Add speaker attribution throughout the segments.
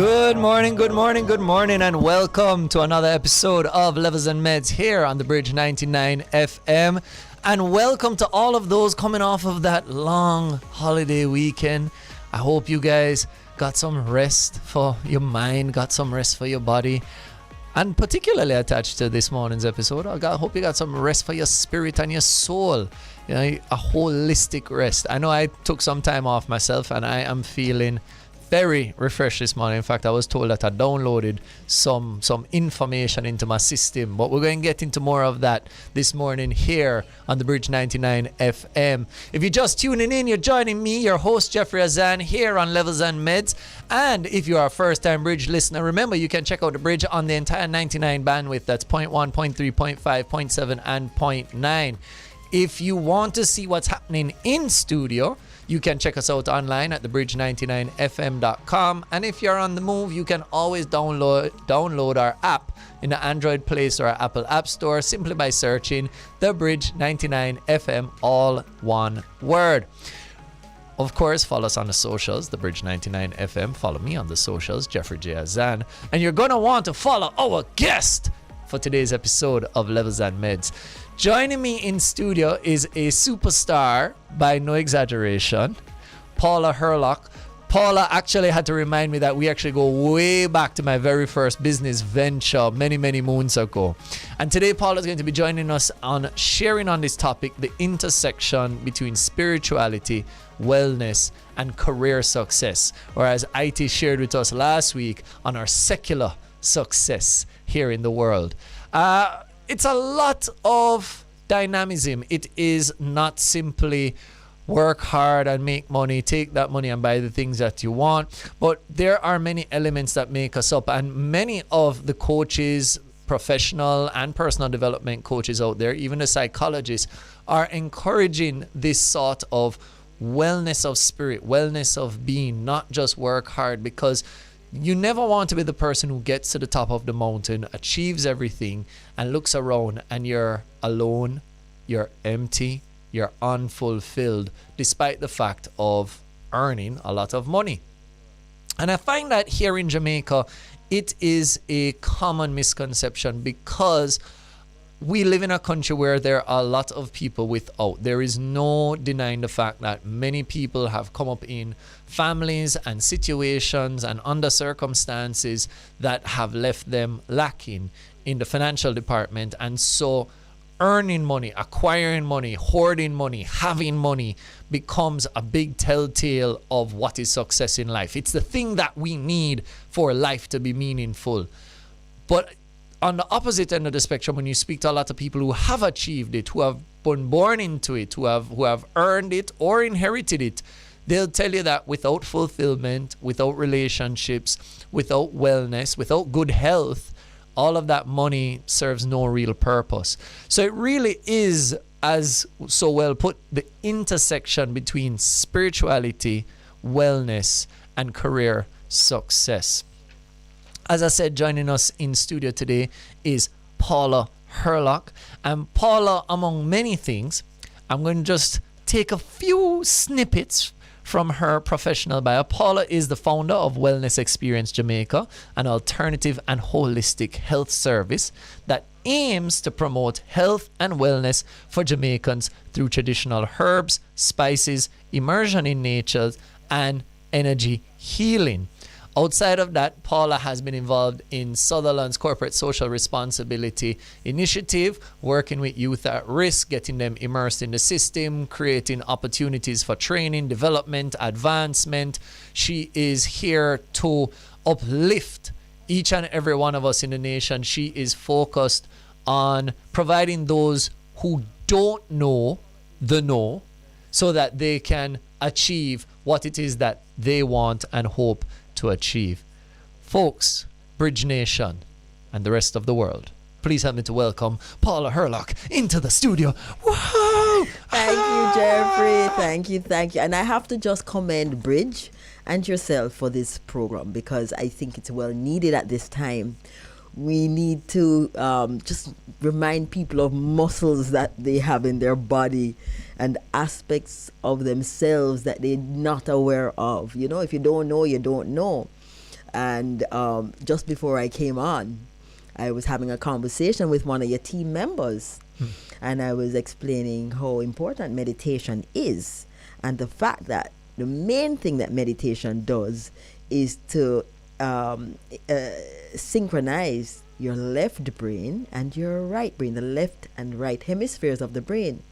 Speaker 1: Good morning, good morning, good morning, and welcome to another episode of Levels and Meds here on TheBridge99FM. And welcome to all of those coming off of that long holiday weekend. I hope you guys got some rest for your mind, got some rest for your body. And particularly attached to this morning's episode, I hope you got some rest for your spirit and your soul. You know, a holistic rest. I know I took some time off myself and I am feeling very refreshed this morning. In fact, I was told that I downloaded some information into my system, but we're going to get into more of that this morning here on the Bridge 99 FM. If you're just tuning in, you're joining me, your host Jeffrey Azan, here on Levels and Meds. And if you are a first-time Bridge listener, remember you can check out the Bridge on the entire 99 bandwidth. That's 0.1, 0.3, 0.5, 0.7, and 0.9. If you want to see what's happening in studio, you can check us out online at TheBridge99FM.com. And if you're on the move, you can always download our app in the Android Play Store or Apple App Store simply by searching TheBridge99FM, all one word. Of course, follow us on the socials, TheBridge99FM. Follow me on the socials, Jeffrey J. Azan. And you're going to want to follow our guest for today's episode of Levels and Meds. Joining me in studio is a superstar, by no exaggeration, Paula Hurlock. Paula actually had to remind me that we actually go way back to my very first business venture many moons ago. And today Paula is going to be joining us on sharing on this topic, the intersection between spirituality, wellness, and career success. Or as IT shared with us last week, on our secular success here in the world. It's a lot of dynamism. It is not simply work hard and make money, take that money and buy the things that you want. But there are many elements that make us up. And many of the coaches, professional and personal development coaches out there, even the psychologists, are encouraging this sort of wellness of spirit, wellness of being, not just work hard, because you never want to be the person who gets to the top of the mountain, achieves everything, and looks around and you're alone, you're empty, you're unfulfilled, despite the fact of earning a lot of money. And I find that here in Jamaica, it is a common misconception because we live in a country where there are a lot of people without. There is no denying the fact that many people have come up in families and situations and under circumstances that have left them lacking in the financial department. And so earning money, acquiring money, hoarding money, having money becomes a big telltale of what is success in life. It's the thing that we need for life to be meaningful. But on the opposite end of the spectrum, when you speak to a lot of people who have achieved it, who have been born into it, who have earned it or inherited it, they'll tell you that without fulfillment, without relationships, without wellness, without good health, all of that money serves no real purpose. So it really is, as so well put, the intersection between spirituality, wellness, and career success. As I said, joining us in studio today is Paula Hurlock. And Paula, among many things, I'm going to just take a few snippets from her professional bio. Paula is the founder of Wellnessexperiencejamaica, an alternative and holistic health service that aims to promote health and wellness for Jamaicans through traditional herbs, spices, immersion in nature, and energy healing. Outside of that, Paula has been involved in Sutherland's corporate social responsibility initiative, working with youth at risk, getting them immersed in the system, creating opportunities for training, development, advancement. She is here to uplift each and every one of us in the nation. She is focused on providing those who don't know the know so that they can achieve what it is that they want and hope to achieve. Folks, Bridge Nation, and the rest of the world, please help me to welcome Paula Hurlock into the studio. Whoa!
Speaker 2: Thank you, Jeffrey. Thank you. And I have to just commend Bridge and yourself for this program because I think it's well needed at this time. We need to just remind people of muscles that they have in their body and aspects of themselves that they're not aware of. You know, if you don't know, you don't know. And just before I came on, I was having a conversation with one of your team members, and I was explaining how important meditation is, and the fact that the main thing that meditation does is to synchronize your left brain and your right brain, the left and right hemispheres of the brain.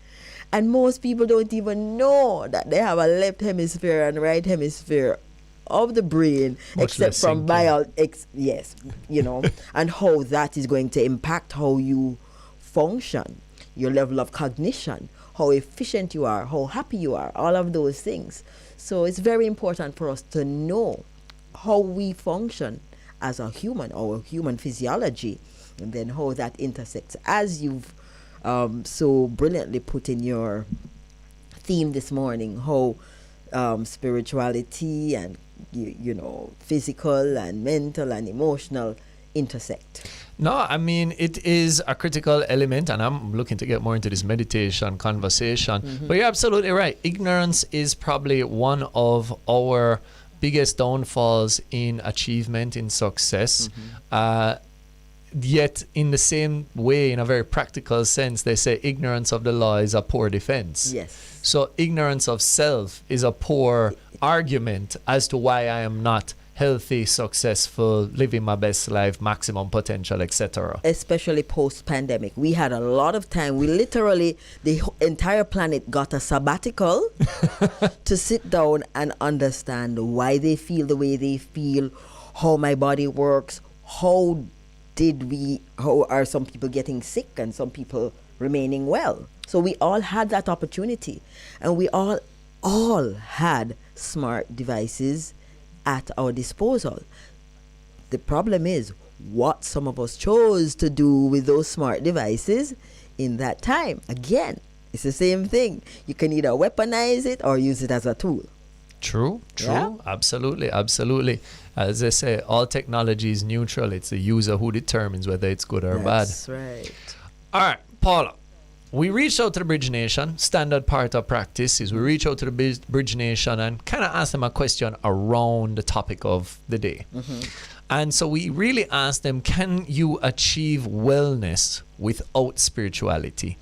Speaker 2: And most people don't even know that they have a left hemisphere and right hemisphere of the brain,
Speaker 1: Much
Speaker 2: except
Speaker 1: less
Speaker 2: from yes, you know, and how that is going to impact how you function, your level of cognition, how efficient you are, how happy you are, all of those things. So it's very important for us to know how we function as a human, our human physiology, and then how that intersects, as you've so brilliantly put in your theme this morning, how spirituality and you know, physical and mental and emotional intersect.
Speaker 1: No, I mean, it is a critical element, and I'm looking to get more into this meditation conversation. But you're absolutely right. Ignorance is probably one of our biggest downfalls in achievement, in success. Yet, in the same way, in a very practical sense, they say ignorance of the law is a poor defense.
Speaker 2: Yes.
Speaker 1: So ignorance of self is a poor argument as to why I am not healthy, successful, living my best life, maximum potential, etc.
Speaker 2: Especially post-pandemic. We had a lot of time. We literally, the entire planet got a sabbatical to sit down and understand why they feel the way they feel, how my body works, how are some people getting sick and some people remaining well. So we all had that opportunity, and we all had smart devices at our disposal. The problem is what some of us chose to do with those smart devices in that time. Again, it's the same thing. You can either weaponize it or use it as a tool.
Speaker 1: True.
Speaker 2: Yeah.
Speaker 1: Absolutely. As they say, all technology is neutral. It's the user who determines whether it's good or bad.
Speaker 2: That's right.
Speaker 1: All right, Paula. We reached out to the Bridge Nation. Standard part of practice is we reach out to the Bridge Nation and kind of ask them a question around the topic of the day. And so we really asked them, can you achieve wellness without spirituality?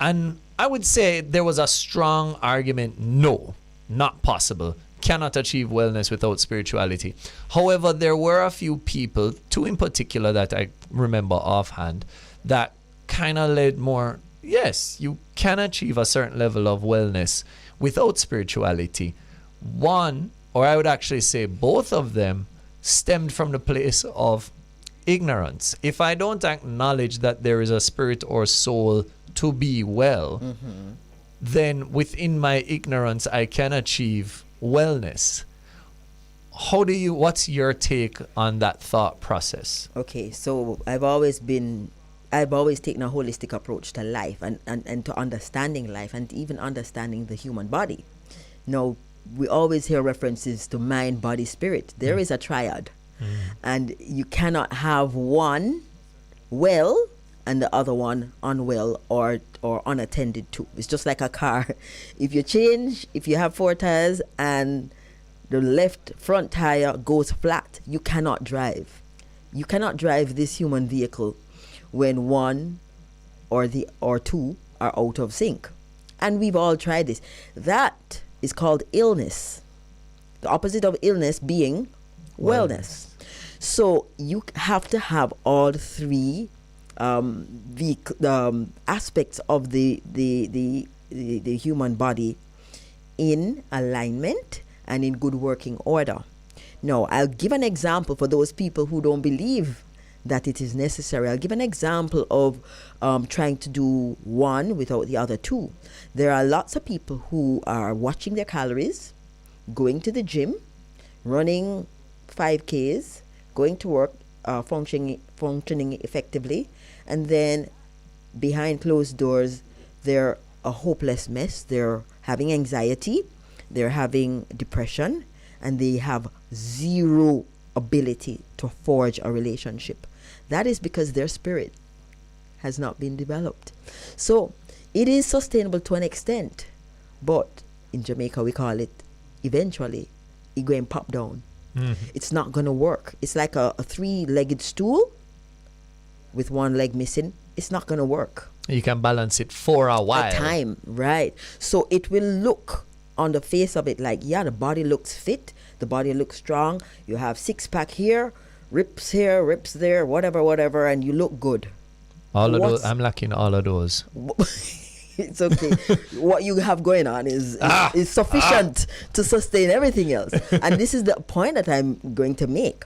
Speaker 1: And I would say there was a strong argument, no, not possible. Cannot achieve wellness without spirituality. However, there were a few people, two in particular that I remember offhand, that kind of led more, yes, you can achieve a certain level of wellness without spirituality. One, or I would actually say both of them, stemmed from the place of ignorance. If I don't acknowledge that there is a spirit or soul to be well, then within my ignorance, I can achieve wellness. What's your take on that thought process?
Speaker 2: Okay, so I've always taken a holistic approach to life and to understanding life and even understanding the human body. Now, we always hear references to mind, body, spirit. There is a triad. And you cannot have one well and the other one unwell or unattended to. It's just like a car. If you have 4 tires and the left front tire goes flat, you cannot drive. You cannot drive this human vehicle when one or two are out of sync. And we've all tried this. That is called illness. The opposite of illness being wellness. So you have to have all three aspects of the human body in alignment and in good working order. Now, I'll give an example for those people who don't believe that it is necessary. I'll give an example of trying to do one without the other two. There are lots of people who are watching their calories, going to the gym, running 5Ks, going to work, functioning effectively, and then behind closed doors, they're a hopeless mess. They're having anxiety, they're having depression, and they have zero ability to forge a relationship. That is because their spirit has not been developed. So it is sustainable to an extent, but in Jamaica we call it eventually it going pop down. It's not going to work. It's like a three-legged stool with one leg missing. It's not going to work.
Speaker 1: You can balance it for a while.
Speaker 2: A time, right. So it will look on the face of it like, yeah, the body looks fit, the body looks strong, you have six-pack here, rips there, whatever, and you look good.
Speaker 1: All of those, I'm lacking all of those.
Speaker 2: It's okay. What you have going on is sufficient to sustain everything else. And this is the point that I'm going to make,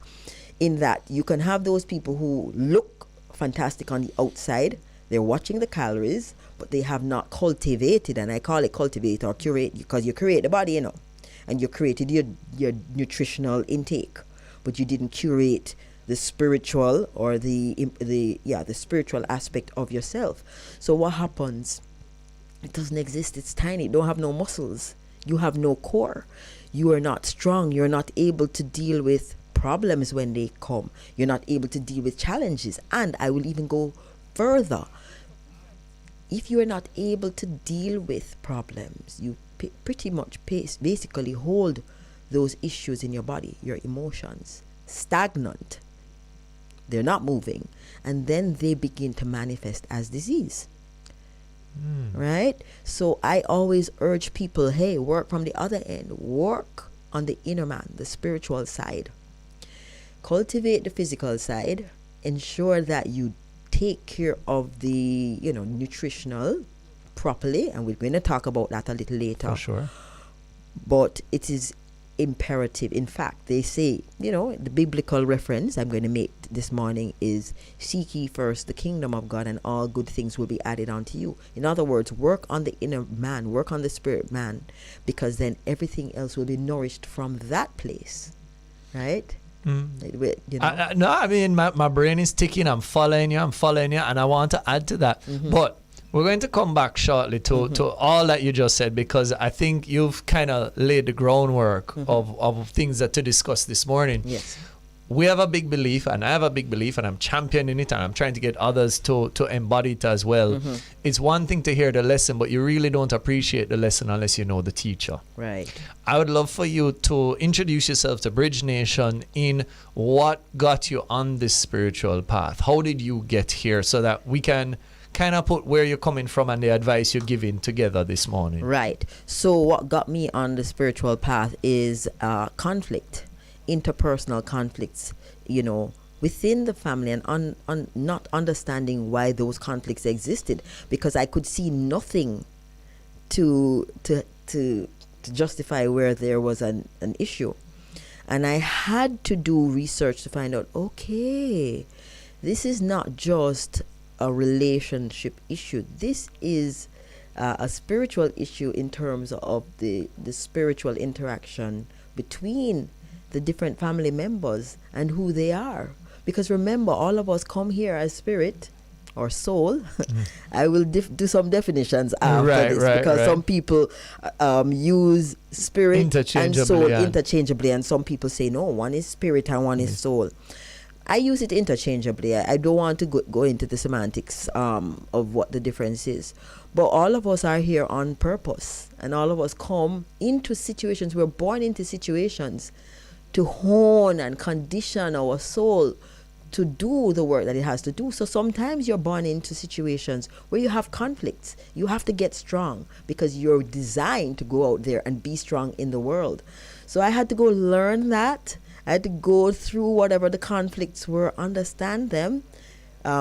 Speaker 2: in that you can have those people who look fantastic on the outside. They're watching the calories, but they have not cultivated, and I call it cultivate or curate, because you create the body, and you created your nutritional intake, but you didn't curate the spiritual or the spiritual aspect of yourself. So what happens? It doesn't exist. It's tiny. You don't have no muscles. You have no core. You are not strong. You're not able to deal with problems when they come. You're not able to deal with challenges. And I will even go further. If you are not able to deal with problems, you pretty much basically hold those issues in your body, your emotions, stagnant. They're not moving. And then they begin to manifest as disease. Right? So I always urge people, hey, work from the other end. Work on the inner man, the spiritual side. Cultivate the physical side. Ensure that you take care of the, nutritional properly. And we're going to talk about that a little later.
Speaker 1: For sure.
Speaker 2: But it is imperative. In fact, they say, the biblical reference I'm going to make this morning is, seek ye first the kingdom of God, and all good things will be added unto you. In other words, work on the inner man, work on the spirit man, because then everything else will be nourished from that place. Right?
Speaker 1: No, I mean, my brain is ticking. I'm following you, and I want to add to that. But we're going to come back shortly to all that you just said, because I think you've kind of laid the groundwork of things that to discuss this morning.
Speaker 2: Yes.
Speaker 1: We have a big belief, and I have a big belief, and I'm championing it, and I'm trying to get others to embody it as well. It's one thing to hear the lesson, but you really don't appreciate the lesson unless you know the teacher.
Speaker 2: Right.
Speaker 1: I would love for you to introduce yourself to Bridge Nation in what got you on this spiritual path. How did you get here, so that we can kind of put where you're coming from and the advice you're giving together this morning.
Speaker 2: Right. So what got me on the spiritual path is conflict, interpersonal conflicts, within the family, and not understanding why those conflicts existed, because I could see nothing to justify where there was an issue. And I had to do research to find out, okay, this is not just a relationship issue. This is a spiritual issue in terms of the spiritual interaction between the different family members and who they are. Because remember, all of us come here as spirit or soul. I will do some definitions after this, because some people use spirit and soul interchangeably, and some people say no, one is spirit and one is soul. I use it interchangeably. I don't want to go into the semantics of what the difference is. But all of us are here on purpose. And all of us come into situations. We're born into situations to hone and condition our soul to do the work that it has to do. So sometimes you're born into situations where you have conflicts. You have to get strong because you're designed to go out there and be strong in the world. So I had to go learn that. I had to go through whatever the conflicts were, understand them,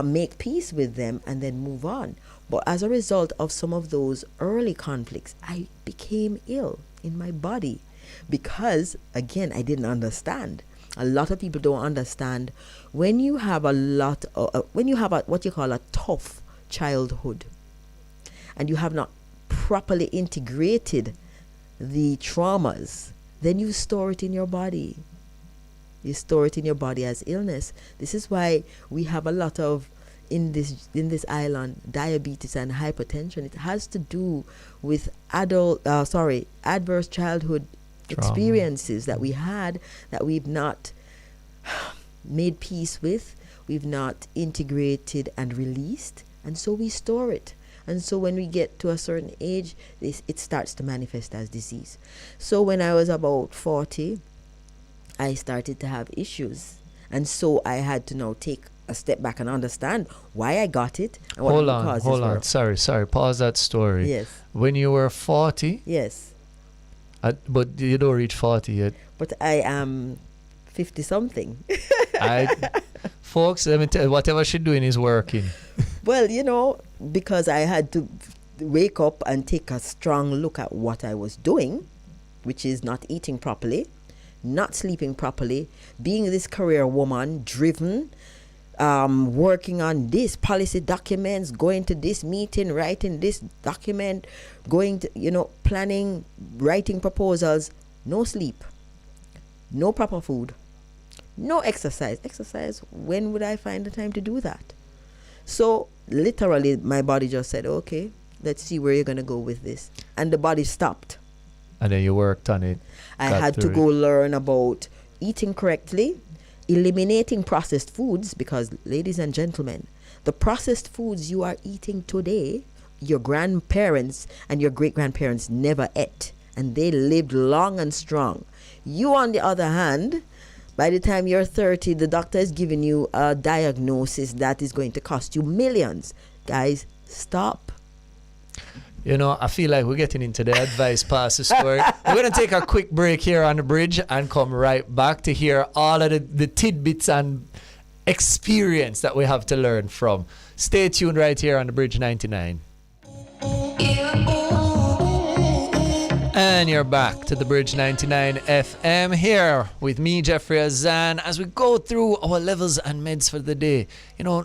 Speaker 2: make peace with them, and then move on. But as a result of some of those early conflicts, I became ill in my body because, again, I didn't understand. A lot of people don't understand when you have what you call a tough childhood, and you have not properly integrated the traumas, then you store it in your body. You store it in your body as illness. This is why we have a lot of, in this island, diabetes and hypertension. It has to do with adverse childhood experiences that we had, that we've not made peace with, we've not integrated and released, and so we store it. And so when we get to a certain age, it starts to manifest as disease. So when I was about 40, I started to have issues. And so I had to now take a step back and understand why I got it and what the causes
Speaker 1: Hold
Speaker 2: were.
Speaker 1: on. Sorry. Pause that story.
Speaker 2: Yes.
Speaker 1: When you were 40,
Speaker 2: Yes.
Speaker 1: but you don't reach 40 yet.
Speaker 2: But I am 50 something.
Speaker 1: Folks, let me tell you, whatever she's doing is working.
Speaker 2: Well, because I had to wake up and take a strong look at what I was doing, which is not eating properly, not sleeping properly, being this career woman, driven, working on this policy documents, going to this meeting, writing this document, going to, planning, writing proposals, no sleep, no proper food, no exercise. When would I find the time to do that? So literally my body just said, okay, let's see where you're going to go with this. And the body stopped.
Speaker 1: And then you worked on it.
Speaker 2: I had to go learn about eating correctly, eliminating processed foods, because, ladies and gentlemen, the processed foods you are eating today, your grandparents and your great-grandparents never ate, and they lived long and strong. You, on the other hand, by the time you're 30, the doctor is giving you a diagnosis that is going to cost you millions. Guys, stop.
Speaker 1: I feel like we're getting into the advice past the story. We're going to take a quick break here on the bridge and come right back to hear all of the tidbits and experience that we have to learn from. Stay tuned right here on the Bridge 99. And you're back to the Bridge 99 FM here with me, Jeffrey Azan, as we go through our levels and meds for the day.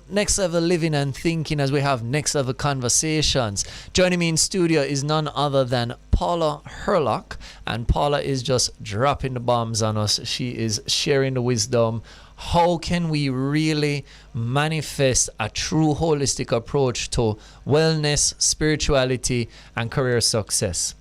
Speaker 1: Next level living and thinking as we have next level conversations. Joining me in studio is none other than Paula Hurlock, and Paula is just dropping the bombs on us. She is sharing the wisdom. How can we really manifest a true holistic approach to wellness, spirituality, and career success?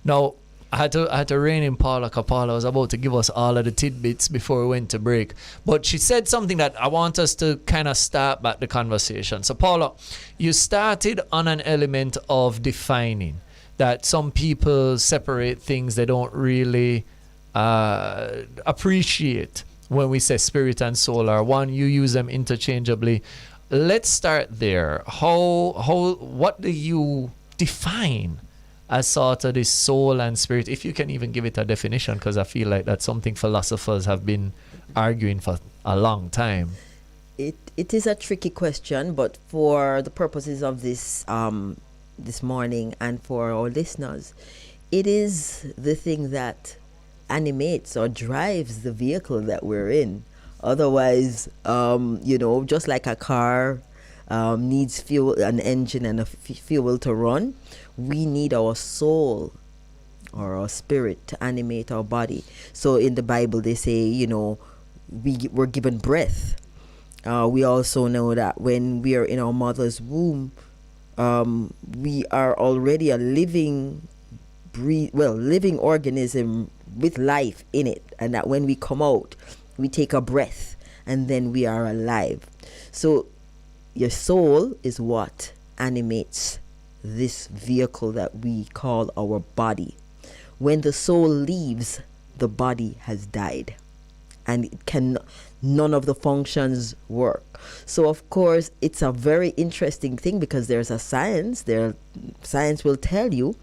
Speaker 1: Now, I had to rein in Paula, because Paula was about to give us all of the tidbits before we went to break. But she said something that I want us to kind of start back the conversation. So, Paula, you started on an element of defining that some people separate things they don't really appreciate when we say spirit and soul, or one, you use them interchangeably. Let's start there. What do you define as sort of this soul and spirit, if you can even give it a definition, because I feel like that's something philosophers have been arguing for a long time.
Speaker 2: It is a tricky question, but for the purposes of this this morning and for our listeners, it is the thing that animates or drives the vehicle that we're in. Otherwise, just like a car needs fuel, an engine and a fuel to run, we need our soul or our spirit to animate our body. So in the Bible they say, we're given breath. We also know that when we are in our mother's womb, we are already a living organism with life in it, and that when we come out, we take a breath and then we are alive. So your soul is what animates this vehicle that we call our body. When the soul leaves, the body has died, and none of the functions work. So of course it's a very interesting thing, because there's a science will tell you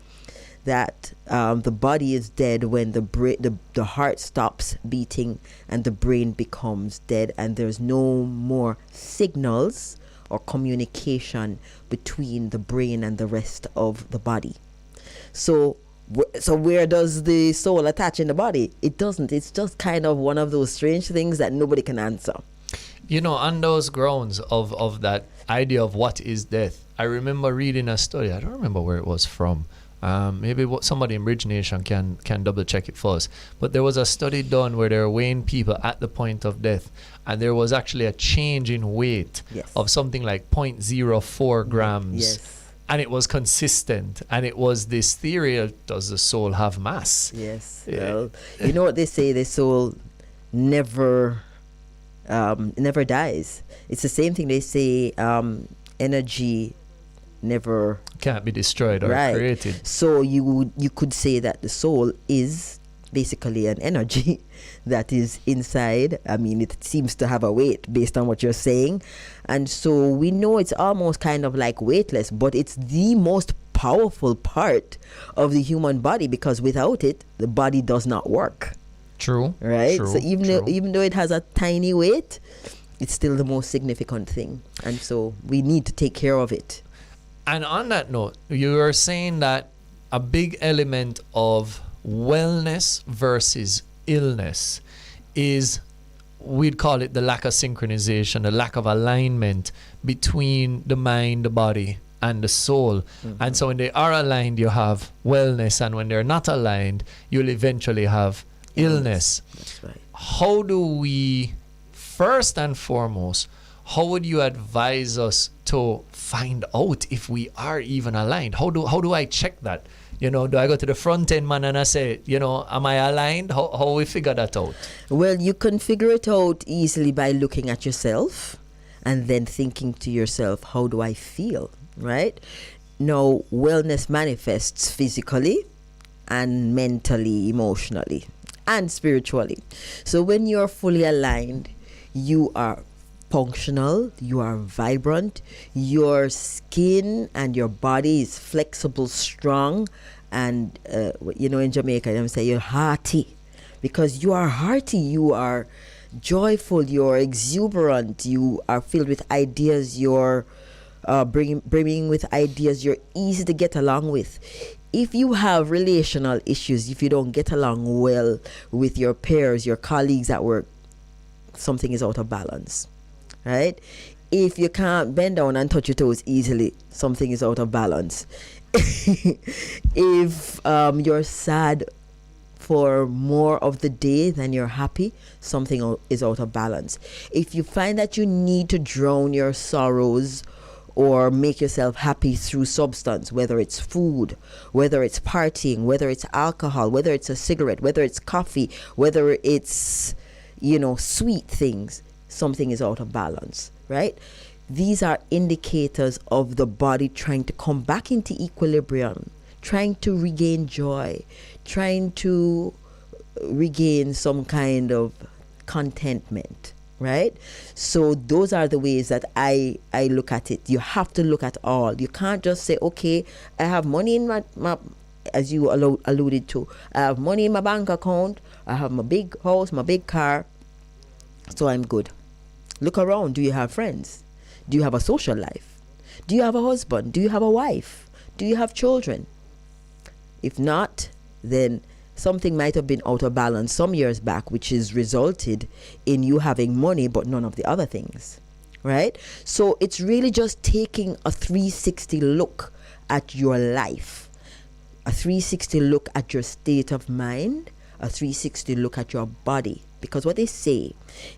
Speaker 2: that the body is dead when the heart stops beating and the brain becomes dead, and there's no more signals or communication between the brain and the rest of the body. So where does the soul attach in the body? It doesn't. It's just kind of one of those strange things that nobody can answer.
Speaker 1: On those grounds of that idea of what is death, I remember reading a study. I don't remember where it was from. Maybe somebody in Bridge Nation can double check it for us. But there was a study done where they were weighing people at the point of death, and there was actually a change in weight of something like 0.04 grams.
Speaker 2: Yes.
Speaker 1: And it was consistent, and it was this theory of, does the soul have mass?
Speaker 2: Yes. Well, you know what they say, the soul never dies. It's the same thing they say, energy can't
Speaker 1: be destroyed or created.
Speaker 2: So you could say that the soul is basically an energy that is inside. I mean, it seems to have a weight based on what you're saying. And so we know it's almost kind of like weightless, but it's the most powerful part of the human body, because without it, the body does not work.
Speaker 1: True.
Speaker 2: Right?
Speaker 1: True,
Speaker 2: so even though it has a tiny weight, it's still the most significant thing. And so we need to take care of it.
Speaker 1: And on that note, you are saying that a big element of wellness versus illness is, we'd call it the lack of synchronization, the lack of alignment between the mind, the body, and the soul. And so when they are aligned, you have wellness, and when they're not aligned, you'll eventually have illness.
Speaker 2: That's right.
Speaker 1: How do we, first and foremost, how would you advise us to find out if we are even aligned? How do I check that? You know, do I go to the front end man and I say, you know, am I aligned? How we figure that out?
Speaker 2: Well, you can figure it out easily by looking at yourself and then thinking to yourself, how do I feel? Right? Now, wellness manifests physically and mentally, emotionally, and spiritually. So when you're fully aligned, you are functional, you are vibrant, your skin and your body is flexible, strong, and you know, in Jamaica they say you're hearty, because you are hearty, you are joyful, you're exuberant, you are filled with ideas, you're bringing with ideas, you're easy to get along with. If you have relational issues, if you don't get along well with your peers, your colleagues at work, something is out of balance. Right? If you can't bend down and touch your toes easily, something is out of balance. If you're sad for more of the day than you're happy, something is out of balance. If you find that you need to drown your sorrows or make yourself happy through substance, whether it's food, whether it's partying, whether it's alcohol, whether it's a cigarette, whether it's coffee, whether it's, you know, sweet things, something is out of balance, right? These are indicators of the body trying to come back into equilibrium, trying to regain joy, trying to regain some kind of contentment, right? So those are the ways that I look at it. You have to look at all. You can't just say, okay, I have money in my as you alluded to, I have money in my bank account, I have my big house, my big car, so I'm good. Look around. Do you have friends? Do you have a social life? Do you have a husband? Do you have a wife? Do you have children? If not, then something might have been out of balance some years back, which has resulted in you having money but none of the other things, right? So it's really just taking a 360 look at your life, a 360 look at your state of mind, a 360 look at your body. Because what they say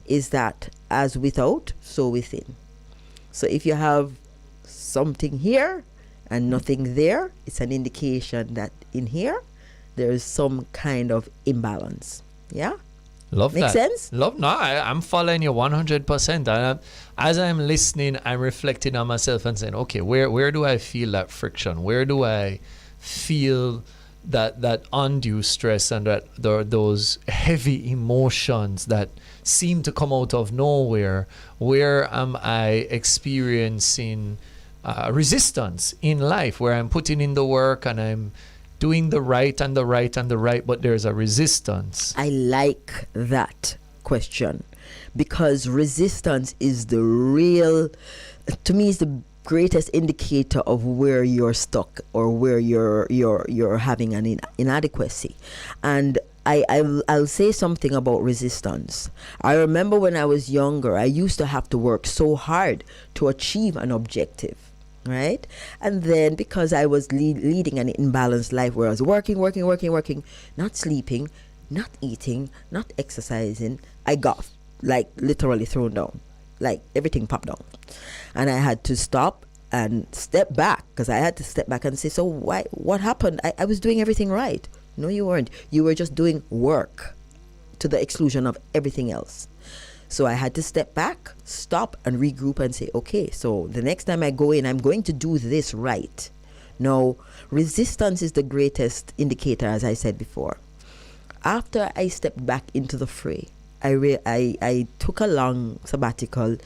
Speaker 2: is that as without, so within. So if you have something here and nothing there, it's an indication that in here there is some kind of imbalance. Yeah?
Speaker 1: Love
Speaker 2: Make
Speaker 1: that.
Speaker 2: sense?
Speaker 1: I'm following you 100%. As I'm listening, I'm reflecting on myself and saying, okay, where do I feel that friction? Where do I feel that undue stress and that those heavy emotions that seem to come out of nowhere? Where am I experiencing resistance in life, where I'm putting in the work and I'm doing the right and the right and the right, but there's a resistance?
Speaker 2: I like that question, because resistance is the real, to me, is the greatest indicator of where you're stuck or where you're having an inadequacy. And I'll say something about resistance. I remember when I was younger, I used to have to work so hard to achieve an objective, right? And then because I was leading an imbalanced life where I was working, not sleeping, not eating, not exercising, I got like literally thrown down. Like everything popped down. And I had to stop and step back, because I had to step back and say, so what happened? I was doing everything right. No, you weren't. You were just doing work to the exclusion of everything else. So I had to step back, stop, and regroup and say, okay, so the next time I go in, I'm going to do this right. Now, resistance is the greatest indicator, as I said before. after I stepped back into the fray, I took a long sabbatical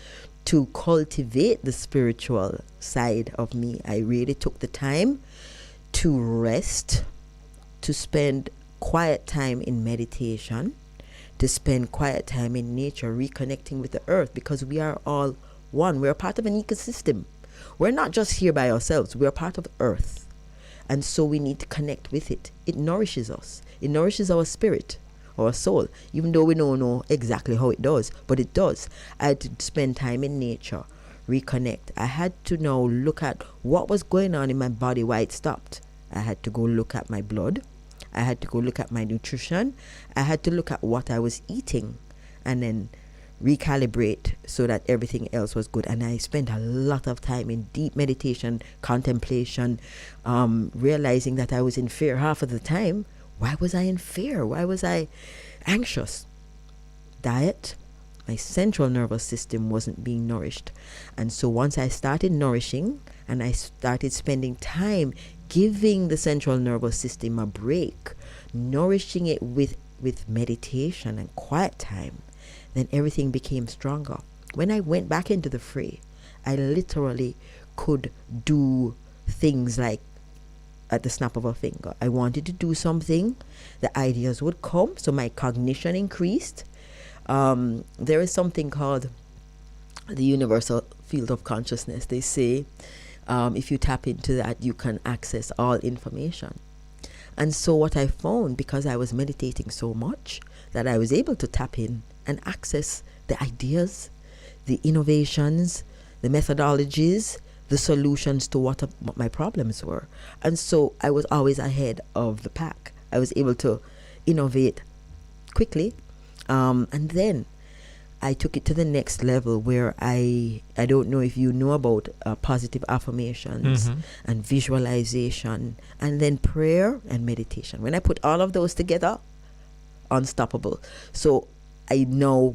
Speaker 2: to cultivate the spiritual side of me. I really took the time to rest, to spend quiet time in meditation, to spend quiet time in nature, reconnecting with the earth, because we are all one. We're part of an ecosystem. We're not just here by ourselves. We're part of earth. And so we need to connect with it. It nourishes us. It nourishes our spirit, our soul, even though we don't know exactly how it does, but it does. I had to spend time in nature, reconnect. I had to now look at what was going on in my body, why it stopped. I had to go look at my blood. I had to go look at my nutrition. I had to look at what I was eating and then recalibrate so that everything else was good. And I spent a lot of time in deep meditation, contemplation, realizing that I was in fear half of the time. Why was I in fear? Why was I anxious? Diet. My central nervous system wasn't being nourished. And so once I started nourishing and I started spending time giving the central nervous system a break, nourishing it with meditation and quiet time, then everything became stronger. When I went back into the fray, I literally could do things like at the snap of a finger. I wanted to do something, the ideas would come, so my cognition increased. There is something called the universal field of consciousness. They say if you tap into that, you can access all information. And so what I found, because I was meditating so much, that I was able to tap in and access the ideas, the innovations, the methodologies, the solutions to what my problems were. And so I was always ahead of the pack. I was able to innovate quickly. And then I took it to the next level where I don't know if you know about positive affirmations and visualization, and then prayer and meditation. When I put all of those together, unstoppable. So I now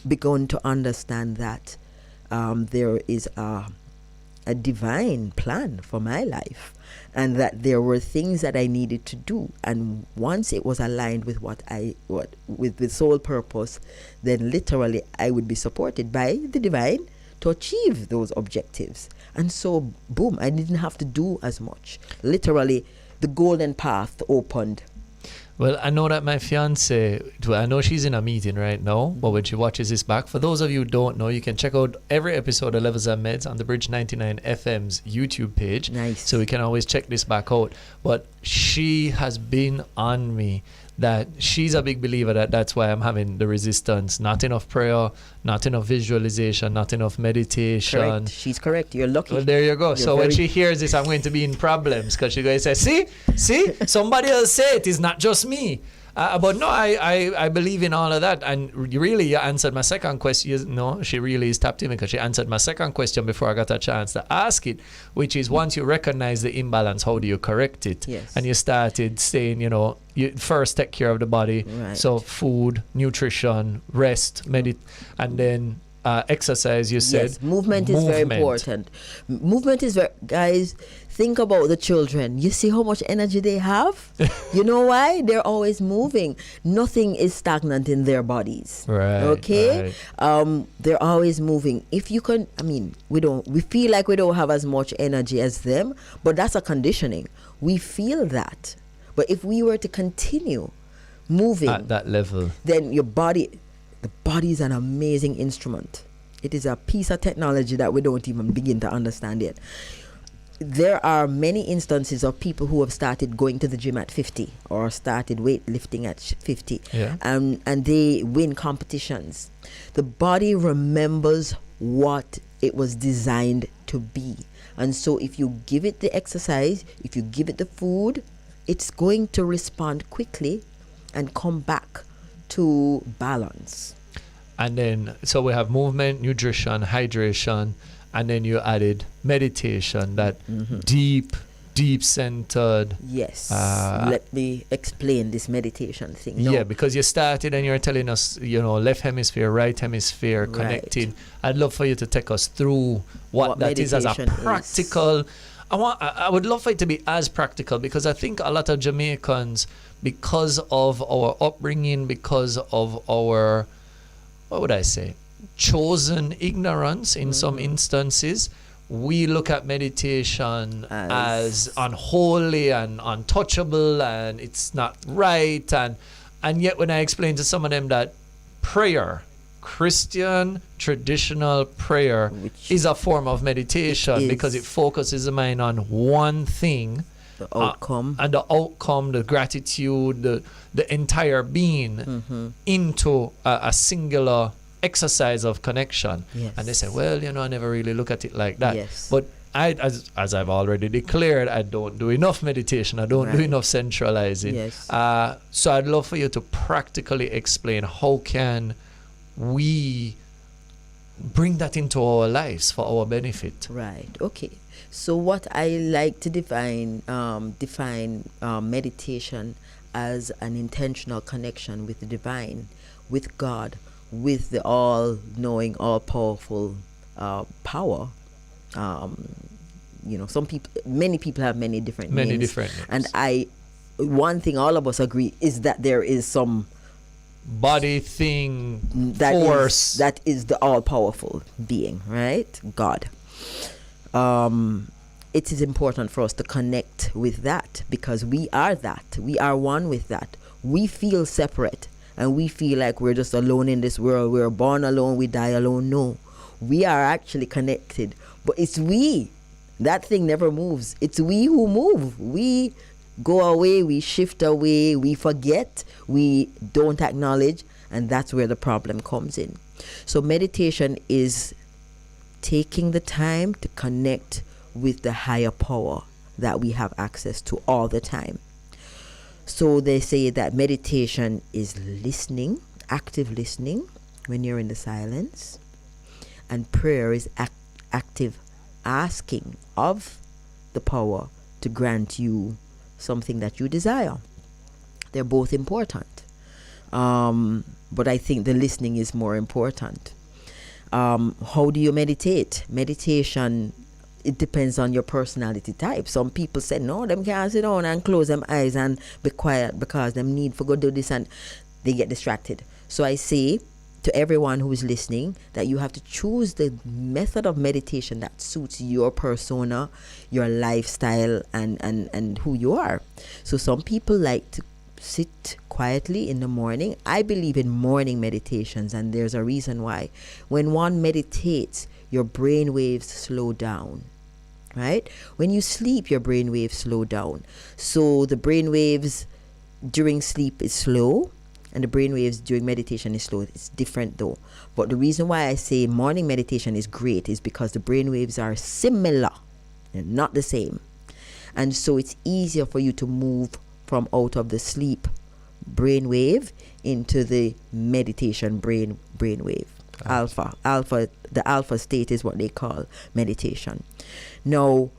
Speaker 2: begun to understand that there is a divine plan for my life, and that there were things that I needed to do, and once it was aligned with with the soul purpose, then literally I would be supported by the divine to achieve those objectives. And so boom, I didn't have to do as much. Literally the golden path opened.
Speaker 1: Well, I know that my fiance, I know she's in a meeting right now, but when she watches this back, for those of you who don't know, you can check out every episode of Levels and Meds on the TheBridge99FM's YouTube page.
Speaker 2: Nice.
Speaker 1: So we can always check this back out. But she has been on me that she's a big believer that that's why I'm having the resistance. Not enough prayer, not enough visualization, not enough meditation.
Speaker 2: Correct. She's correct. You're lucky.
Speaker 1: Well, there you go.
Speaker 2: You're
Speaker 1: so when she hears this, I'm going to be in problems, because she's going to say, see, somebody else say it is not just me. But no, I believe in all of that. And really, you answered my second question. No, she really is tapped in, because she answered my second question before I got a chance to ask it, which is, once you recognize the imbalance, how do you correct it?
Speaker 2: Yes.
Speaker 1: And you started saying, you first take care of the body.
Speaker 2: Right.
Speaker 1: So food, nutrition, rest, and then exercise, you said.
Speaker 2: Yes, movement is very important. Movement is very, guys, think about the children. You see how much energy they have? You know why? They're always moving. Nothing is stagnant in their bodies.
Speaker 1: Right.
Speaker 2: Okay?
Speaker 1: Right.
Speaker 2: They're always moving. If you can, we feel like we don't have as much energy as them, but that's a conditioning. We feel that. But if we were to continue moving
Speaker 1: At that level,
Speaker 2: then the body is an amazing instrument. It is a piece of technology that we don't even begin to understand yet. There are many instances of people who have started going to the gym at 50 or started weightlifting at 50, and they win competitions. The body remembers what it was designed to be. And so if you give it the exercise, if you give it the food, it's going to respond quickly and come back to balance.
Speaker 1: And then, so we have movement, nutrition, hydration, and then you added meditation, that deep centered.
Speaker 2: Yes. Let me explain this meditation thing. No.
Speaker 1: Yeah, because you started and you're telling us, left hemisphere, right hemisphere, connecting. Right. I'd love for you to take us through what that is as a practical. I would love for it to be as practical, because I think a lot of Jamaicans because of our upbringing, because of our, what would I say, chosen ignorance in some instances, we look at meditation as unholy and untouchable, and it's not right. And yet when I explain to some of them that prayer, Christian traditional prayer, is a form of meditation, because it focuses the mind on one thing,
Speaker 2: the outcome,
Speaker 1: and the outcome, the gratitude, the entire being into a singular exercise of connection.
Speaker 2: Yes.
Speaker 1: And they say, well, I never really look at it like that.
Speaker 2: Yes.
Speaker 1: But as I've already declared, I don't do enough meditation. I don't do enough centralizing.
Speaker 2: Yes.
Speaker 1: So I'd love for you to practically explain, how can we bring that into our lives for our benefit?
Speaker 2: Right. Okay. So what I like to define meditation as an intentional connection with the divine, with God, with the all-knowing, all-powerful power. Many people have many different names. And one thing all of us agree is that there is some
Speaker 1: body thing,
Speaker 2: force that is the all-powerful being, right? God. It is important for us to connect with that, because we are that. We are one with that. We feel separate, and we feel like we're just alone in this world. We're born alone, we die alone. No, we are actually connected. But it's we. That thing never moves. It's we who move. We go away, we shift away, we forget, we don't acknowledge, and that's where the problem comes in. So meditation is taking the time to connect with the higher power that we have access to all the time. So they say that meditation is listening, active listening when you're in the silence, and prayer is active asking of the power to grant you something that you desire. They're both important, but I think the listening is more important. How do you meditate? Meditation, it depends on your personality type. Some people say, no, them can't sit down and close them eyes and be quiet because them need for go do this, and they get distracted. So I say to everyone who is listening that you have to choose the method of meditation that suits your persona, your lifestyle, and who you are. So some people like to sit quietly in the morning. I believe in morning meditations, and there's a reason why. When one meditates, your brain waves slow down, right? When you sleep, your brain waves slow down. So the brain waves during sleep is slow, and the brain waves during meditation is slow. It's different though. But the reason why I say morning meditation is great is because the brain waves are similar. They're not the same. And so it's easier for you to move from out of the sleep brain wave into the meditation brain wave. The alpha state is what they call meditation. Now,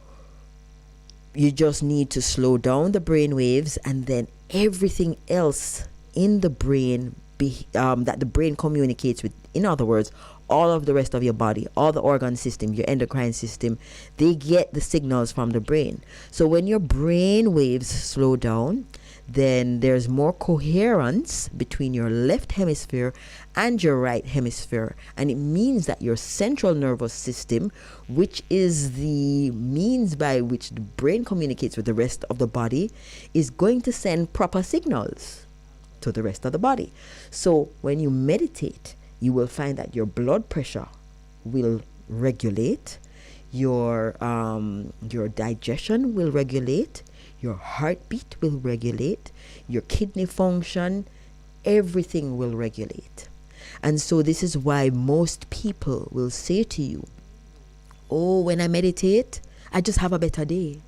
Speaker 2: you just need to slow down the brain waves, and then everything else in the brain that the brain communicates with, in other words, all of the rest of your body, all the organ system, your endocrine system, they get the signals from the brain. So when your brain waves slow down, then there's more coherence between your left hemisphere and your right hemisphere. And it means that your central nervous system, which is the means by which the brain communicates with the rest of the body, is going to send proper signals to the rest of the body. So when you meditate, you will find that your blood pressure will regulate, your digestion will regulate, your heartbeat will regulate, your kidney function, everything will regulate. And so this is why most people will say to you, oh, when I meditate, I just have a better day.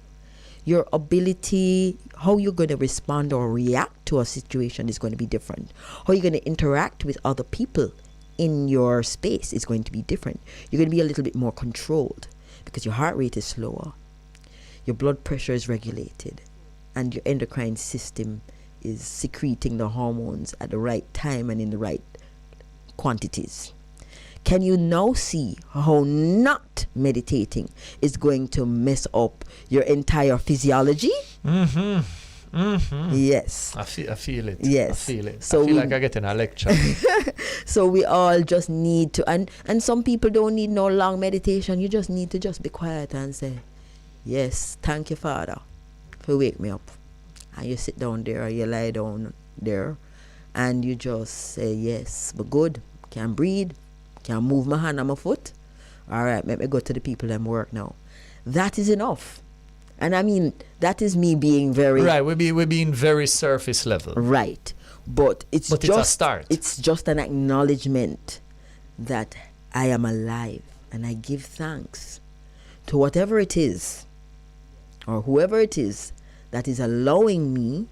Speaker 2: Your ability, how you're going to respond or react to a situation is going to be different. How you're going to interact with other people in your space is going to be different. You're going to be a little bit more controlled because your heart rate is slower, your blood pressure is regulated, and your endocrine system is secreting the hormones at the right time and in the right quantities. Can you now see how not meditating is going to mess up your entire physiology? Yes.
Speaker 1: I feel it.
Speaker 2: Yes.
Speaker 1: I feel it.
Speaker 2: So
Speaker 1: I feel like I get in a lecture.
Speaker 2: So we all just need to, and some people don't need no long meditation. You just need to just be quiet and say, yes, thank you, Father, for wake me up. And you sit down there or you lie down there and you just say, yes, but good, can breathe, can move my hand and my foot. All right, let me go to the people that work now. That is enough. And I mean, that is me being very...
Speaker 1: Right, we're being very surface level.
Speaker 2: Right. But it's
Speaker 1: a start.
Speaker 2: It's just an acknowledgement that I am alive and I give thanks to whatever it is or whoever it is that is allowing me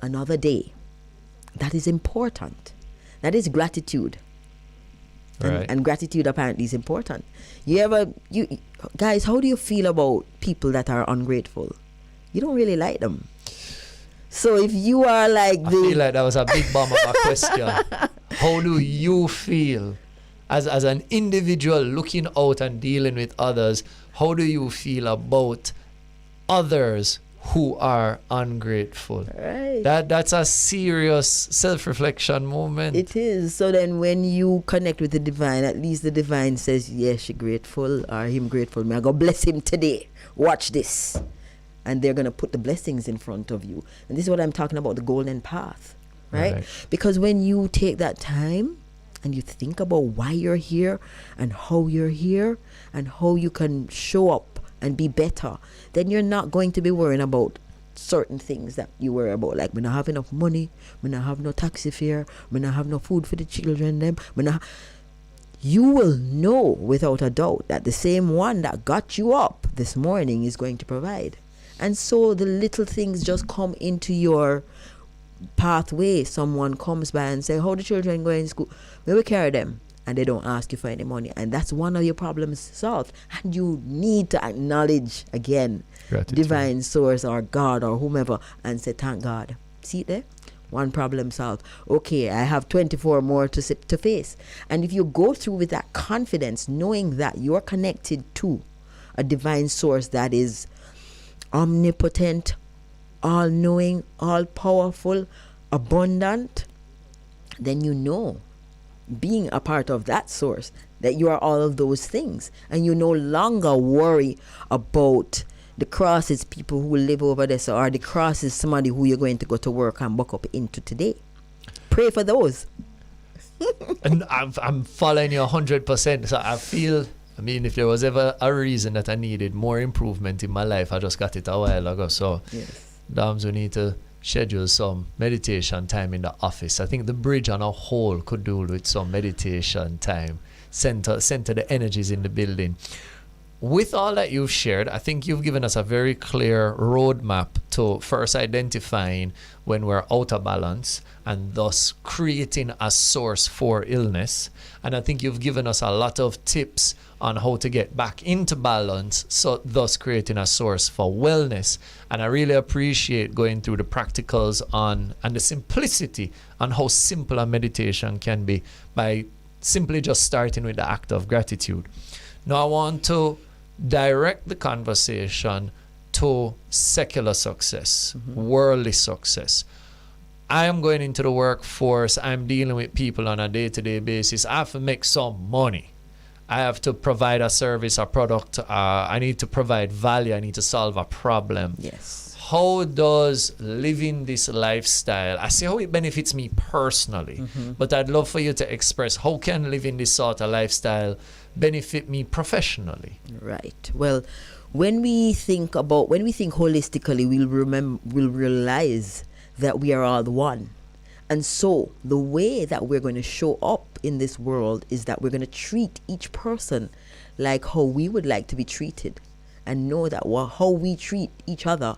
Speaker 2: another day. That is important. That is gratitude.
Speaker 1: Right.
Speaker 2: And gratitude apparently is important. You guys, how do you feel about people that are ungrateful? You don't really like them. So if you are like
Speaker 1: I feel like that was a big bomb of a question. How do you feel as an individual looking out and dealing with others? How do you feel about others who are ungrateful?
Speaker 2: Right.
Speaker 1: That's a serious self-reflection moment.
Speaker 2: It is. So then when you connect with the divine, at least the divine says, yes, she grateful or him grateful. May I go bless him today. Watch this. And they're going to put the blessings in front of you. And this is what I'm talking about, the golden path. Right? Because when you take that time and you think about why you're here and how you're here and how you can show up and be better, then you're not going to be worrying about certain things that you worry about, like, we not have enough money, we not have no taxi fare, we not have no food for the children, them. You will know without a doubt that the same one that got you up this morning is going to provide. And so the little things just come into your pathway. Someone comes by and say, how the children going to school? We will carry them. And they don't ask you for any money. And that's one of your problems solved. And you need to acknowledge, again,
Speaker 1: Gratitude.
Speaker 2: Divine source or God or whomever, and say, thank God. See it there? One problem solved. Okay, I have 24 more to face. And if you go through with that confidence, knowing that you're connected to a divine source that is omnipotent, all-knowing, all-powerful, abundant, then you know, being a part of that source, that you are all of those things, and you no longer worry about the crosses people who live over there, or the crosses somebody who you're going to go to work and buck up into today. Pray for those.
Speaker 1: And I'm following you 100%. So I feel, if there was ever a reason that I needed more improvement in my life, I just got it a while ago. So,
Speaker 2: yes.
Speaker 1: Dams, we need to schedule some meditation time in the office. I think the bridge on a whole could do with some meditation time. Center the energies in the building. With all that you've shared, I think you've given us a very clear roadmap to first identifying when we're out of balance and thus creating a source for illness. And I think you've given us a lot of tips on how to get back into balance, so thus creating a source for wellness. And I really appreciate going through the practicals on and the simplicity on how simple a meditation can be by simply just starting with the act of gratitude. Now I want to direct the conversation to secular success, worldly success. I am going into the workforce. I'm dealing with people on a day-to-day basis. I have to make some money. I have to provide a service, a product. I need to provide value. I need to solve a problem.
Speaker 2: Yes.
Speaker 1: How does living this lifestyle, I see how it benefits me personally, but I'd love for you to express how can living this sort of lifestyle benefit me professionally?
Speaker 2: Right. Well, when we think holistically, we'll realize that we are all one. And so the way that we're going to show up in this world is that we're going to treat each person like how we would like to be treated, and know that how we treat each other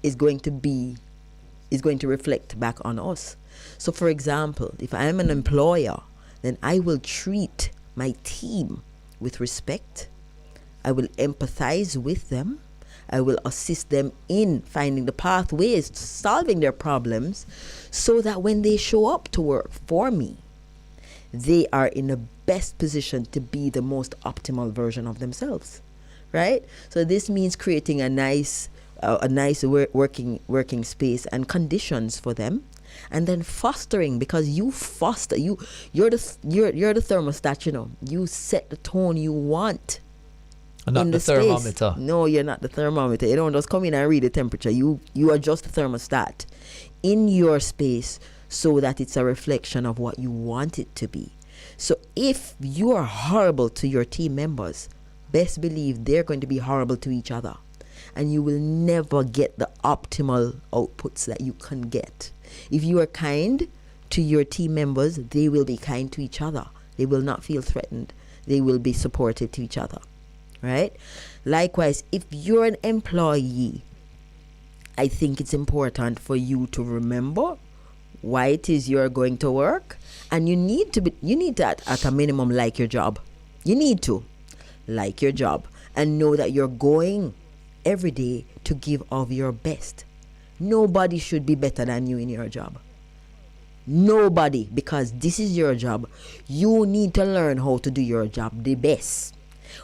Speaker 2: is going to reflect back on us. So for example, if I am an employer, then I will treat my team with respect. I will empathize with them. I will assist them in finding the pathways to solving their problems, so that when they show up to work for me, they are in the best position to be the most optimal version of themselves, right? So this means creating a nice a nice working space and conditions for them, and then fostering, because you're the thermostat. You set the tone you want.
Speaker 1: Not the thermometer.
Speaker 2: Space. No, you're not the thermometer. You don't just come in and read the temperature. You adjust the thermostat in your space so that it's a reflection of what you want it to be. So if you are horrible to your team members, best believe they're going to be horrible to each other, and you will never get the optimal outputs that you can get. If you are kind to your team members, they will be kind to each other. They will not feel threatened. They will be supportive to each other, right? Likewise, if you're an employee, I think it's important for you to remember why it is you're going to work, and you need to at a minimum like your job. You need to like your job and know that you're going every day to give of your best. Nobody should be better than you in your job. Nobody, because this is your job. You need to learn how to do your job the best.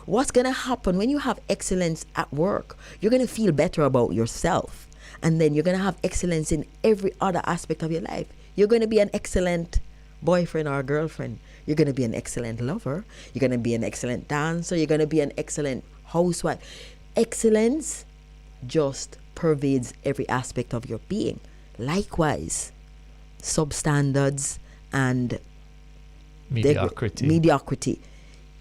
Speaker 2: What's going to happen when you have excellence at work? You're going to feel better about yourself. And then you're going to have excellence in every other aspect of your life. You're going to be an excellent boyfriend or girlfriend. You're going to be an excellent lover. You're going to be an excellent dancer. You're going to be an excellent housewife. Excellence just pervades every aspect of your being. Likewise, substandards and mediocrity.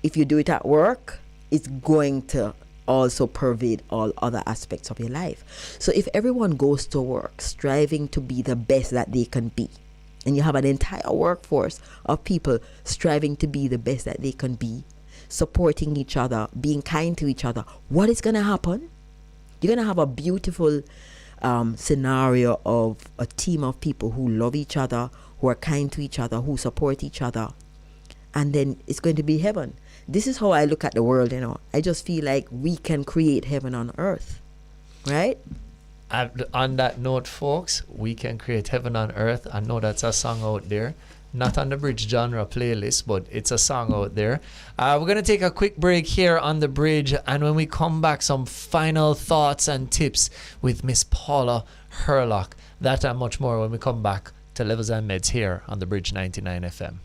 Speaker 2: If you do it at work, it's going to also pervade all other aspects of your life. So if everyone goes to work striving to be the best that they can be, and you have an entire workforce of people striving to be the best that they can be, supporting each other, being kind to each other, what is going to happen? You're going to have a beautiful scenario of a team of people who love each other, who are kind to each other, who support each other. And then it's going to be heaven. This is how I look at the world, I just feel like we can create heaven on earth, right?
Speaker 1: And on that note, folks, we can create heaven on earth. I know that's a song out there. Not on the Bridge genre playlist, but it's a song out there. We're going to take a quick break here on The Bridge. And when we come back, some final thoughts and tips with Miss Paula Hurlock. That and much more when we come back to Levels and Meds here on The Bridge 99 FM.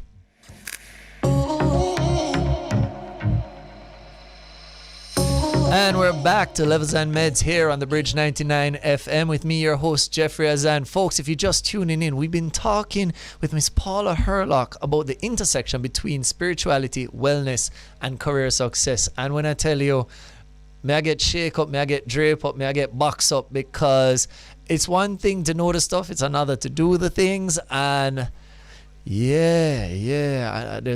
Speaker 1: And we're back to Levels and Meds here on The Bridge 99 FM with me, your host, Jeffrey Azan. Folks, if you're just tuning in, we've been talking with Miss Paula Hurlock about the intersection between spirituality, wellness, and career success. And when I tell you, may I get shake up, may I get drape up, may I get box up, because it's one thing to know the stuff, it's another to do the things. And there's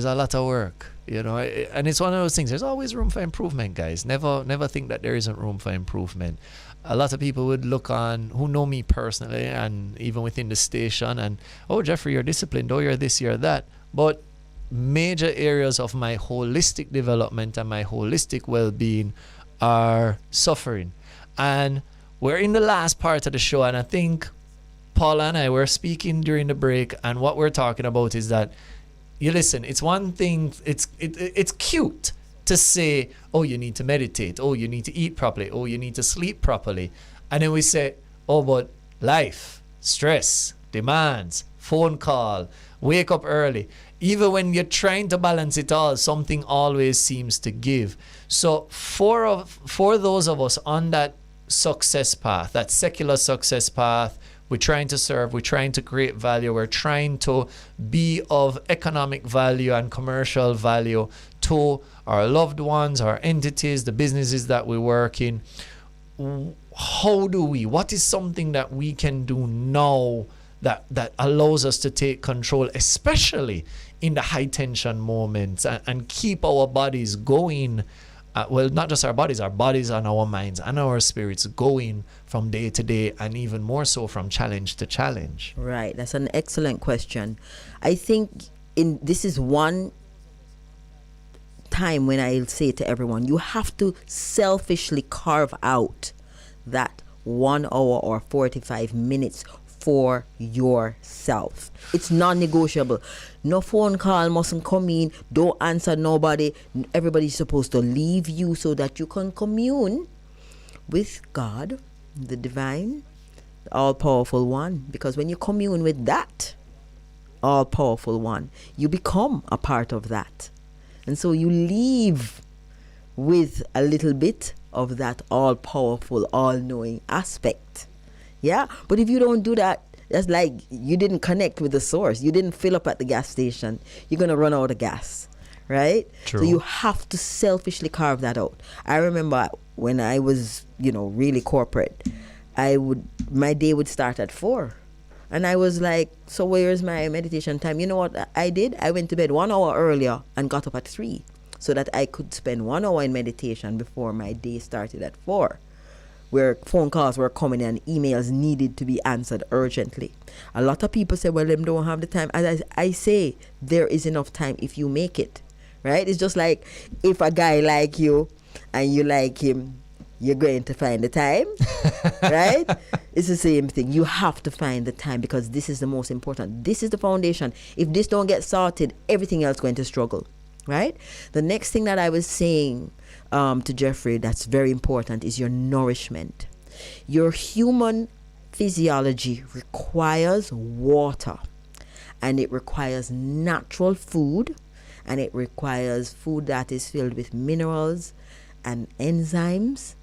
Speaker 1: a lot of work. And it's one of those things. There's always room for improvement, guys. Never think that there isn't room for improvement. A lot of people would look on, who know me personally, and even within the station, and, oh, Jeffrey, you're disciplined, oh, you're this, you're that. But major areas of my holistic development and my holistic well-being are suffering. And we're in the last part of the show, and I think Paula and I were speaking during the break, and what we're talking about is that, you listen, it's one thing, it's cute to say, oh, you need to meditate, oh, you need to eat properly, oh, you need to sleep properly. And then we say, oh, but life, stress, demands, phone call, wake up early. Even when you're trying to balance it all, something always seems to give. So for those of us on that success path, that secular success path, we're trying to serve, we're trying to create value, we're trying to be of economic value and commercial value to our loved ones, our entities, the businesses that we work in. What is something that we can do now that allows us to take control, especially in the high tension moments, and keep our bodies going? Not just our bodies and our minds and our spirits going from day to day, and even more so from challenge to challenge.
Speaker 2: Right, that's an excellent question. I think this is one time when I'll say to everyone, you have to selfishly carve out that 1 hour or 45 minutes for yourself. It's non-negotiable. No phone call mustn't come in. Don't answer nobody. Everybody's supposed to leave you so that you can commune with God the divine, the all-powerful one. Because when you commune with that all-powerful one, you become a part of that. And so you leave with a little bit of that all-powerful, all-knowing aspect. Yeah? But if you don't do that, that's like you didn't connect with the source. You didn't fill up at the gas station. You're going to run out of gas. Right?
Speaker 1: True.
Speaker 2: So you have to selfishly carve that out. I remember when I was, really corporate, my day would start at 4. And I was like, so where's my meditation time? You know what I did? I went to bed 1 hour earlier and got up at 3 so that I could spend 1 hour in meditation before my day started at 4, where phone calls were coming and emails needed to be answered urgently. A lot of people say, well, them don't have the time. As I say, there is enough time if you make it. Right? It's just like if a guy like you and you like him, you're going to find the time. Right? It's the same thing. You have to find the time because this is the most important. This is the foundation. If this don't get sorted, everything else is going to struggle. Right? The next thing that I was saying to Jeffrey that's very important is your nourishment. Your human physiology requires water, and it requires natural food. And it requires food that is filled with minerals and enzymes,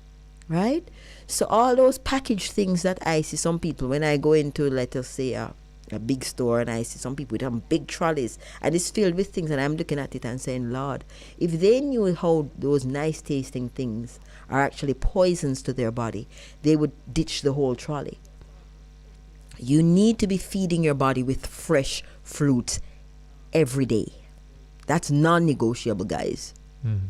Speaker 2: right? So all those packaged things that I see some people, when I go into, let us say, a big store and I see some people with big trolleys and it's filled with things and I'm looking at it and saying, Lord, if they knew how those nice tasting things are actually poisons to their body, they would ditch the whole trolley. You need to be feeding your body with fresh fruits every day. That's non-negotiable, guys. Mm-hmm.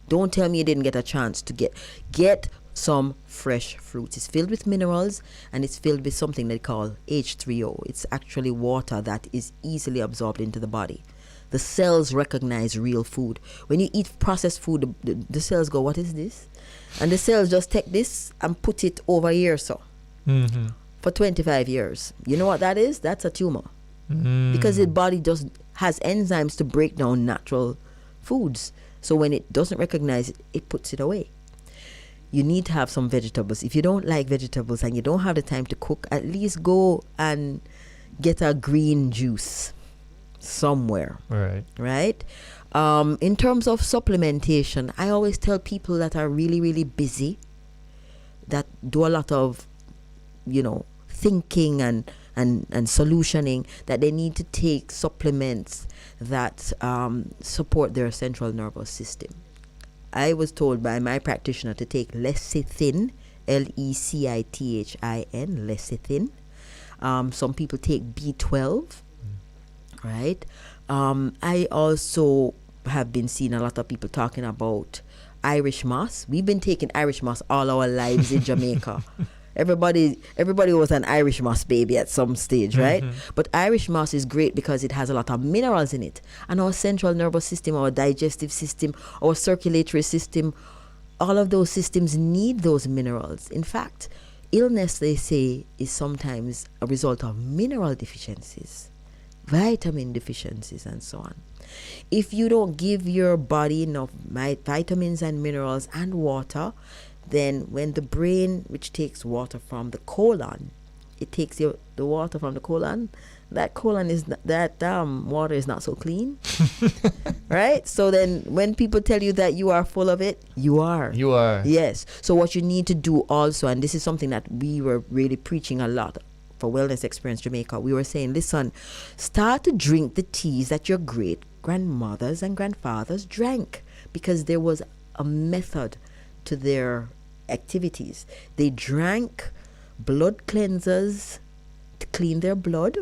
Speaker 2: Don't tell me you didn't get a chance to get some fresh fruits. It's filled with minerals and it's filled with something they call H3O. It's actually water that is easily absorbed into the body. The cells recognize real food. When you eat processed food, the cells go, what is this? And the cells just take this and put it over here for 25 years. You know what that is? That's a tumor. Because the body just has enzymes to break down natural foods. So when it doesn't recognize it, it puts it away. You need to have some vegetables. If you don't like vegetables and you don't have the time to cook, at least go and get a green juice somewhere. Right? In terms of supplementation, I always tell people that are really, really busy, that do a lot of, thinking and solutioning, that they need to take supplements that support their central nervous system. I was told by my practitioner to take lecithin, Lecithin, lecithin. Some people take B12, right? I also have been seeing a lot of people talking about Irish moss. We've been taking Irish moss all our lives in Jamaica. Everybody was an Irish moss baby at some stage, right? But Irish moss is great because it has a lot of minerals in it. And our central nervous system, our digestive system, our circulatory system, all of those systems need those minerals. In fact, illness, they say, is sometimes a result of mineral deficiencies, vitamin deficiencies, and so on. If you don't give your body enough vitamins and minerals and water, then when the brain, which takes water from the colon, it takes the water from the colon, that colon is water is not so clean. Right? So then when people tell you that you are full of it, you are. Yes. So what you need to do also, and this is something that we were really preaching a lot for Wellness Experience Jamaica, we were saying, listen, start to drink the teas that your great grandmothers and grandfathers drank, because there was a method to their activities. They drank blood cleansers to clean their blood.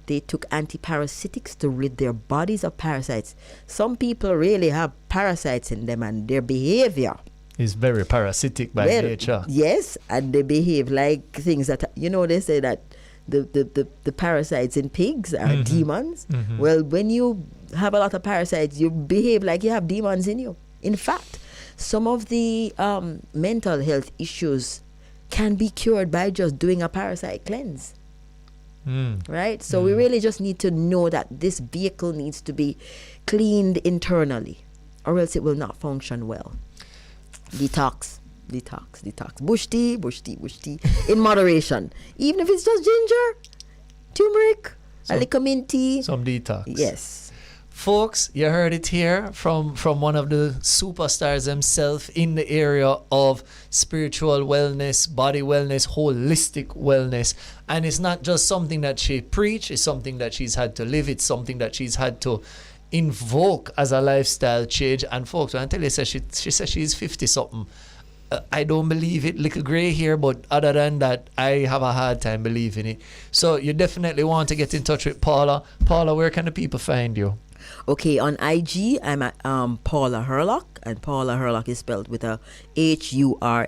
Speaker 2: They took antiparasitics to rid their bodies of parasites. Some people really have parasites in them, and their behavior
Speaker 1: is very parasitic by nature.
Speaker 2: Yes, and they behave like things that, they say that the parasites in pigs are demons. Well, when you have a lot of parasites, you behave like you have demons in you. In fact, some of the mental health issues can be cured by just doing a parasite cleanse. Right? So we really just need to know that this vehicle needs to be cleaned internally, or else it will not function well. Detox. Detox. Bush tea. In moderation. Even if it's just ginger, turmeric, a little mint tea.
Speaker 1: Some detox.
Speaker 2: Yes.
Speaker 1: Folks, you heard it here from one of the superstars himself in the area of spiritual wellness, body wellness, holistic wellness. And it's not just something that she preached, it's something that she's had to live, it's something that she's had to invoke as a lifestyle change. And folks, when I tell you, she says she's 50-something. I don't believe it, little gray hair, but other than that, I have a hard time believing it. So you definitely want to get in touch with Paula. Paula, where can the people find you?
Speaker 2: Okay, on IG, I'm at Paula Hurlock, and Paula Hurlock is spelled with a Hurlock.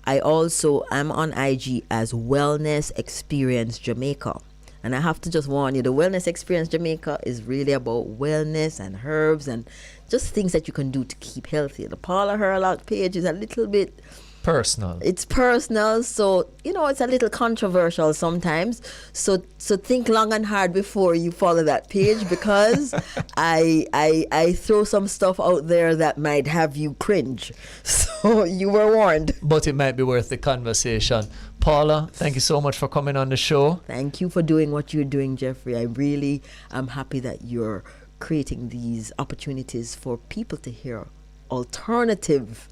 Speaker 2: I also am on IG as Wellnessexperiencejamaica. And I have to just warn you, the Wellness Experience Jamaica is really about wellness and herbs and just things that you can do to keep healthy. The Paula Hurlock page is a little bit
Speaker 1: personal.
Speaker 2: It's personal, so it's a little controversial sometimes. So think long and hard before you follow that page, because I throw some stuff out there that might have you cringe. So you were warned.
Speaker 1: But it might be worth the conversation. Paula, thank you so much for coming on the show.
Speaker 2: Thank you for doing what you're doing, Jeffrey. I really am happy that you're creating these opportunities for people to hear alternative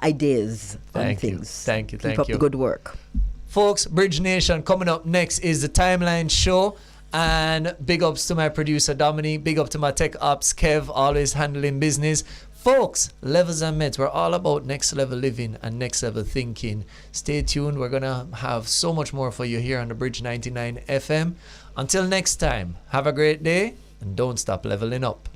Speaker 2: ideas on things.
Speaker 1: Thank you.
Speaker 2: Keep up the good work.
Speaker 1: Folks, Bridge Nation, coming up next is the Timeline Show. And big ups to my producer, Dominique. Big up to my tech ops, Kev, always handling business. Folks, Levels and Meds, we're all about next level living and next level thinking. Stay tuned. We're going to have so much more for you here on the Bridge 99 FM. Until next time, have a great day and don't stop leveling up.